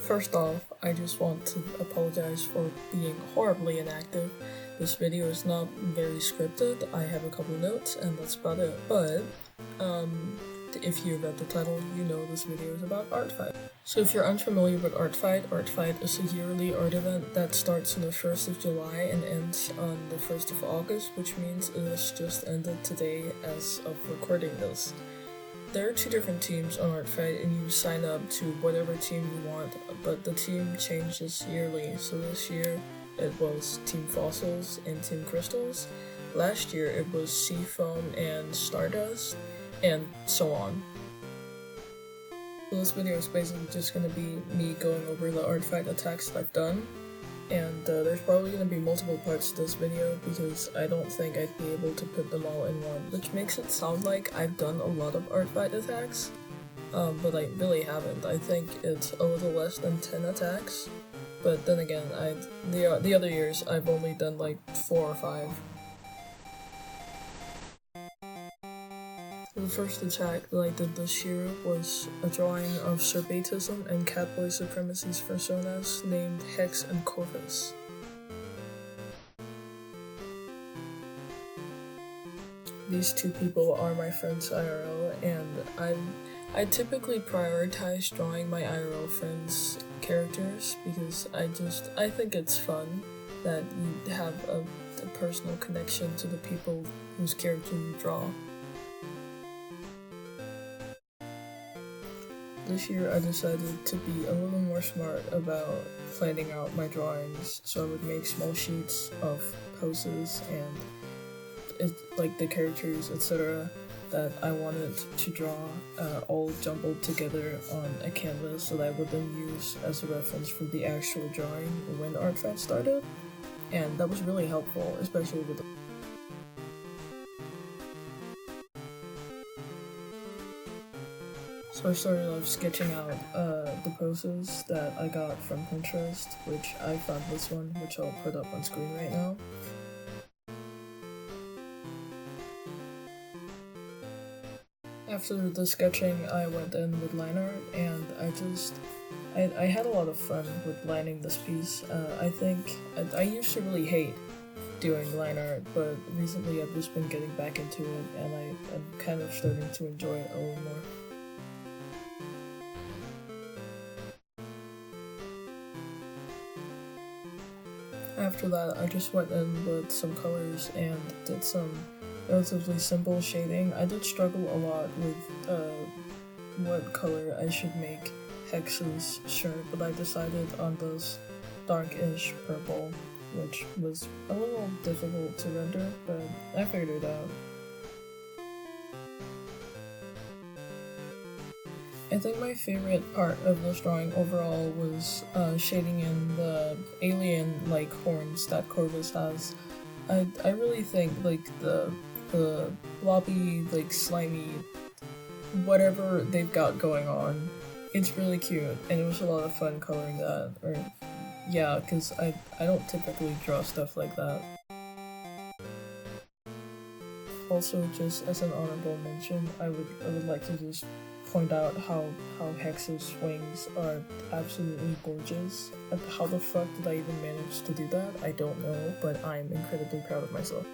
First off, I just want to apologize for being horribly inactive. This video is not very scripted. I have a couple notes and that's about it. But, if you read the title, you know this video is about Artfight. So if you're unfamiliar with Artfight is a yearly art event that starts on the 1st of July and ends on the 1st of August, which means it has just ended today as of recording this. There are two different teams on Artfight and you sign up to whatever team you want, but the team changes yearly. So this year it was Team Fossils and Team Crystals. Last year it was Seafoam and Stardust, and so on. So this video is basically just going to be me going over the Artfight attacks that I've done. And there's probably going to be multiple parts to this video because I don't think I'd be able to put them all in one, which makes it sound like I've done a lot of Artfight attacks, but I really haven't. I think it's a little less than 10 attacks, but then again, the other years I've only done like 4 or 5. The first attack that I did this year was a drawing of Serbatism and Catboy Supremacy's personas named Hex and Corvus. These two people are my friends IRL, and I typically prioritize drawing my IRL friends' characters because I think it's fun that you have a personal connection to the people whose character you draw. This year I decided to be a little more smart about planning out my drawings, so I would make small sheets of poses and like the characters, etc. that I wanted to draw all jumbled together on a canvas that I would then use as a reference for the actual drawing when Artfight started, and that was really helpful, especially with So I started off sketching out the poses that I got from Pinterest, which I found this one, which I'll put up on screen right now. After the sketching, I went in with line art, and I had a lot of fun with lining this piece. I think I used to really hate doing line art, but recently I've just been getting back into it, and I'm kind of starting to enjoy it a little more. After that, I just went in with some colors and did some relatively simple shading. I did struggle a lot with what color I should make Hex's shirt, but I decided on this darkish purple, which was a little difficult to render, but I figured it out. I think my favorite part of this drawing overall was shading in the alien-like horns that Corvus has. I really think like the blobby, like slimy, whatever they've got going on, it's really cute, and it was a lot of fun coloring that. Or yeah, because I don't typically draw stuff like that. Also, just as an honorable mention, I would like to just point out how Hex's wings are absolutely gorgeous. And how the fuck did I even manage to do that? I don't know, but I'm incredibly proud of myself.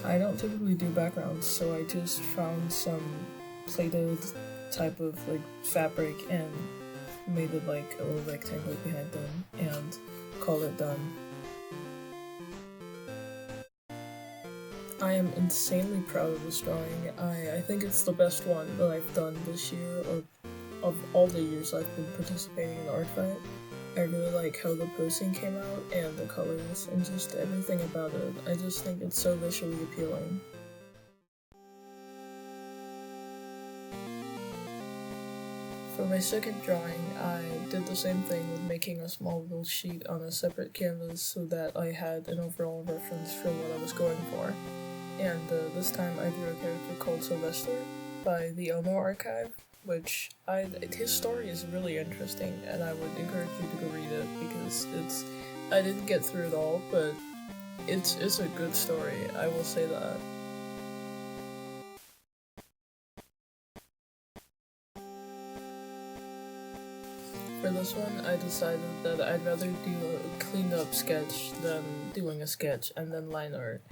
I don't typically do backgrounds, so I just found some plated type of like fabric and made it like a little rectangle behind them and called it done. I am insanely proud of this drawing. I think it's the best one that I've done this year, or of all the years I've been participating in Artfight. I really like how the posing came out, and the colors, and just everything about it. I just think it's so visually appealing. For my second drawing, I did the same thing with making a small little sheet on a separate canvas so that I had an overall reference for what I was going for. And this time I drew a character called Sylvester by the Elmo Archive, which his story is really interesting, and I would encourage you to go read it because I didn't get through it all, but it's a good story, I will say that. For this one, I decided that I'd rather do a cleaned up sketch than doing a sketch and then line art.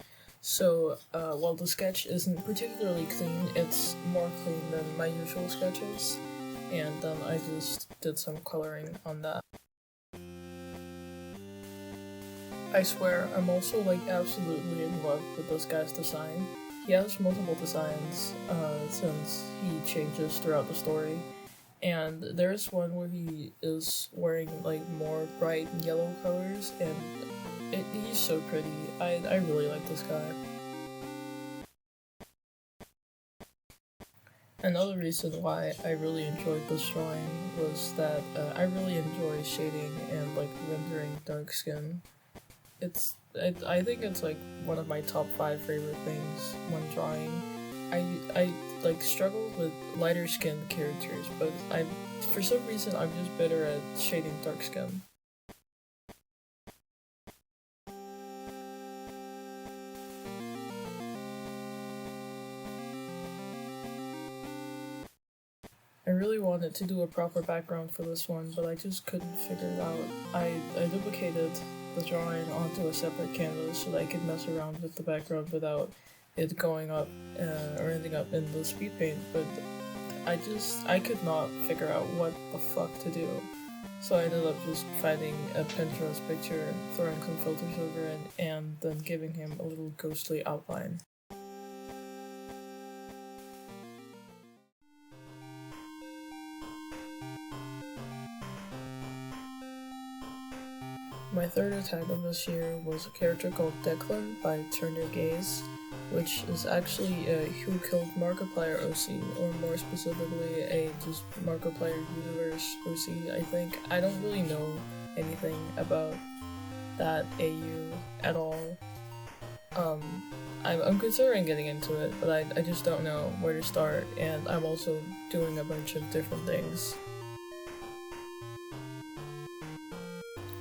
So, while the sketch isn't particularly clean, it's more clean than my usual sketches, and then I just did some coloring on that. I swear, I'm also like absolutely in love with this guy's design. He has multiple designs, since he changes throughout the story. And there's one where he is wearing like more bright yellow colors, and he's so pretty. I really like this guy. Another reason why I really enjoyed this drawing was that I really enjoy shading and like rendering dark skin. I think it's like one of my top 5 favorite things when drawing. I like struggle with lighter skinned characters, but for some reason I'm just better at shading dark skin. I really wanted to do a proper background for this one, but I just couldn't figure it out. I duplicated the drawing onto a separate canvas so that I could mess around with the background without it going up or ending up in the speed paint, but I could not figure out what the fuck to do. So I ended up just finding a Pinterest picture, throwing some filters over it, and then giving him a little ghostly outline. My third attack of this year was a character called Declan by Turn Your Gaze, which is actually a Who Killed Markiplier OC, or more specifically a just Markiplier Universe OC, I think. I don't really know anything about that AU at all. I'm considering getting into it, but I just don't know where to start, and I'm also doing a bunch of different things.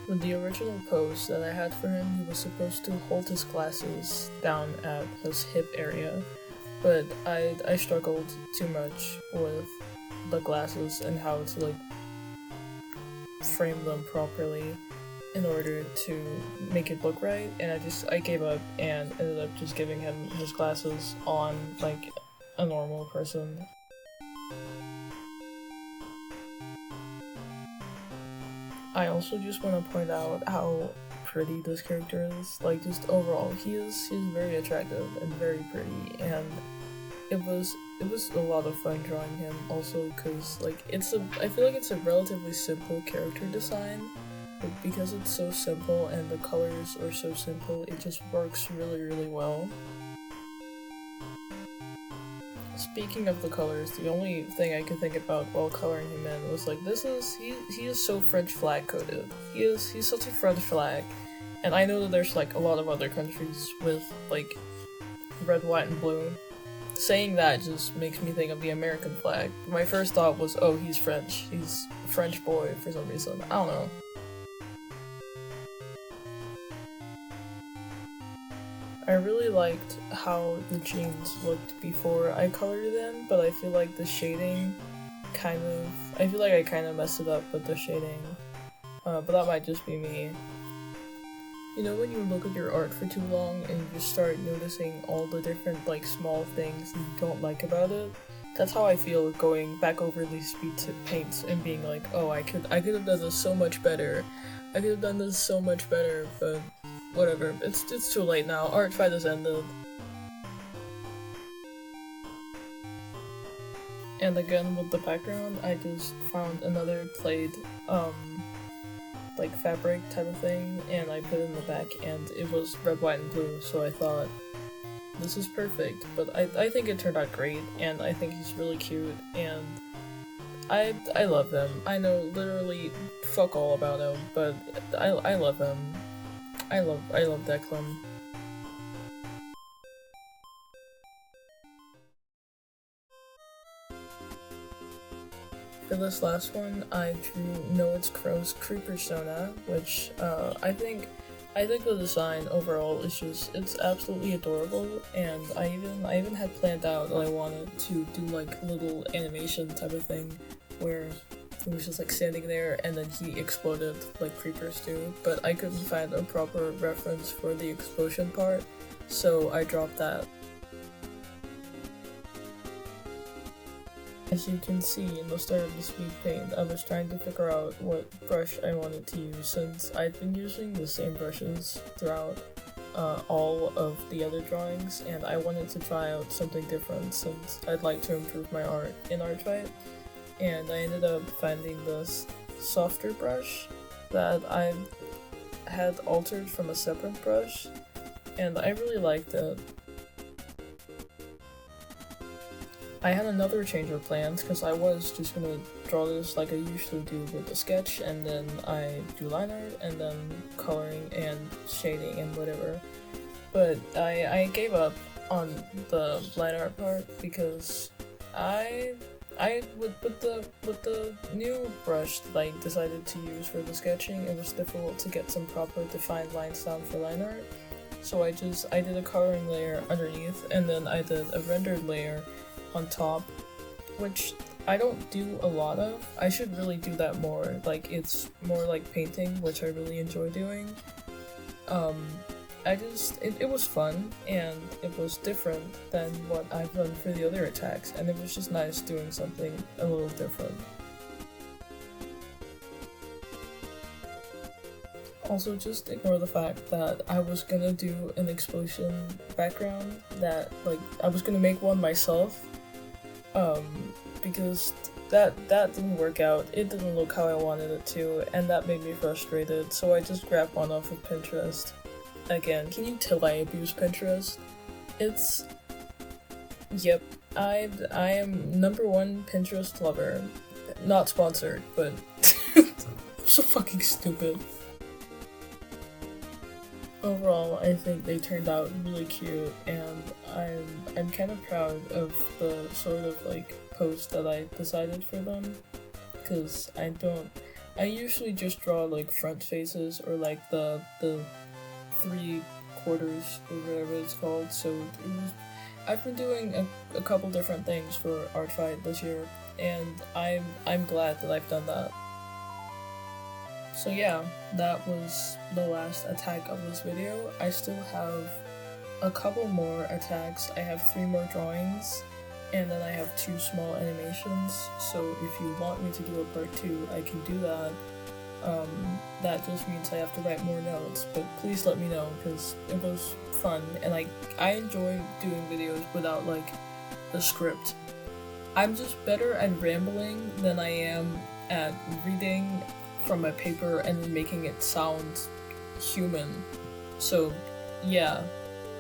With the original pose that I had for him, he was supposed to hold his glasses down at his hip area, but I struggled too much with the glasses and how to like frame them properly in order to make it look right, and I gave up and ended up just giving him his glasses on like a normal person. I also just want to point out how pretty this character is. Like, just overall, he's very attractive and very pretty, and it was a lot of fun drawing him. Also, because like I feel like it's a relatively simple character design, but because it's so simple and the colors are so simple, it just works really well. Speaking of the colors, the only thing I could think about while coloring him in was like, he is so French flag coded. He's such a French flag, and I know that there's like a lot of other countries with like red, white, and blue. Saying that just makes me think of the American flag. My first thought was, oh, he's French. He's a French boy for some reason. I don't know. I really liked how the jeans looked before I colored them, but I feel like the shading I feel like I kind of messed it up with the shading, but that might just be me. You know when you look at your art for too long and you just start noticing all the different like small things you don't like about it? That's how I feel going back over these speed paints and being like, oh, I could have done this so much better. I could have done this so much better, but whatever, it's too late now. Artfight has ended. And again, with the background, I just found another plaid, like fabric type of thing, and I put it in the back, and it was red, white, and blue, so I thought, this is perfect. But I think it turned out great, and I think he's really cute, and I love him. I know literally fuck all about him, but I love him. I love Declan. For this last one, I drew Noah Crow's Creeper Persona, which I think the design overall is it's absolutely adorable, and I even had planned out that I wanted to do like a little animation type of thing where He was just like standing there and then he exploded like creepers do, but I couldn't find a proper reference for the explosion part, so I dropped that. As you can see in the start of the speed paint, I was trying to figure out what brush I wanted to use since I'd been using the same brushes throughout all of the other drawings, and I wanted to try out something different since I'd like to improve my art in Artfight. And I ended up finding this softer brush that I had altered from a separate brush, and I really liked it. I had another change of plans because I was just gonna draw this like I usually do with a sketch, and then I do line art and then coloring and shading and whatever. But I gave up on the line art part because with the new brush that I decided to use for the sketching, it was difficult to get some proper defined lines down for line art. So I did a coloring layer underneath, and then I did a rendered layer on top, which I don't do a lot of. I should really do that more. Like, it's more like painting, which I really enjoy doing. It was fun, and it was different than what I've done for the other attacks, and it was just nice doing something a little different. Also, just ignore the fact that I was gonna do an explosion background that, like, I was gonna make one myself, because that didn't work out. It didn't look how I wanted it to, and that made me frustrated, so I just grabbed one off of Pinterest. Again, can you tell I abuse Pinterest? Yep, I am #1 Pinterest lover. Not sponsored, but I'm so fucking stupid. Overall, I think they turned out really cute, and I'm kind of proud of the sort of like post that I decided for them, because I usually just draw like front faces or like the 3/4 or whatever it's called. So I've been doing a couple different things for Artfight this year, and I'm glad that I've done that. So yeah, that was the last attack of this video. I still have a couple more attacks. I have 3 more drawings, and then I have 2 small animations. So if you want me to do a part 2, I can do that. That just means I have to write more notes, but please let me know, because it was fun, and I enjoy doing videos without like a script. I'm just better at rambling than I am at reading from a paper and then making it sound human. So yeah,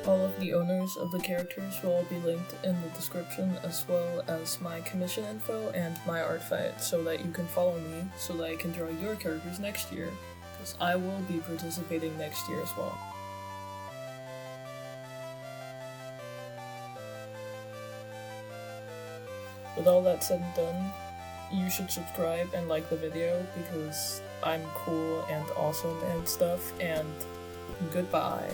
all of the owners of the characters will all be linked in the description, as well as my commission info and my Artfight, so that you can follow me so that I can draw your characters next year, because I will be participating next year as well. With all that said and done, you should subscribe and like the video, because I'm cool and awesome and stuff, and goodbye.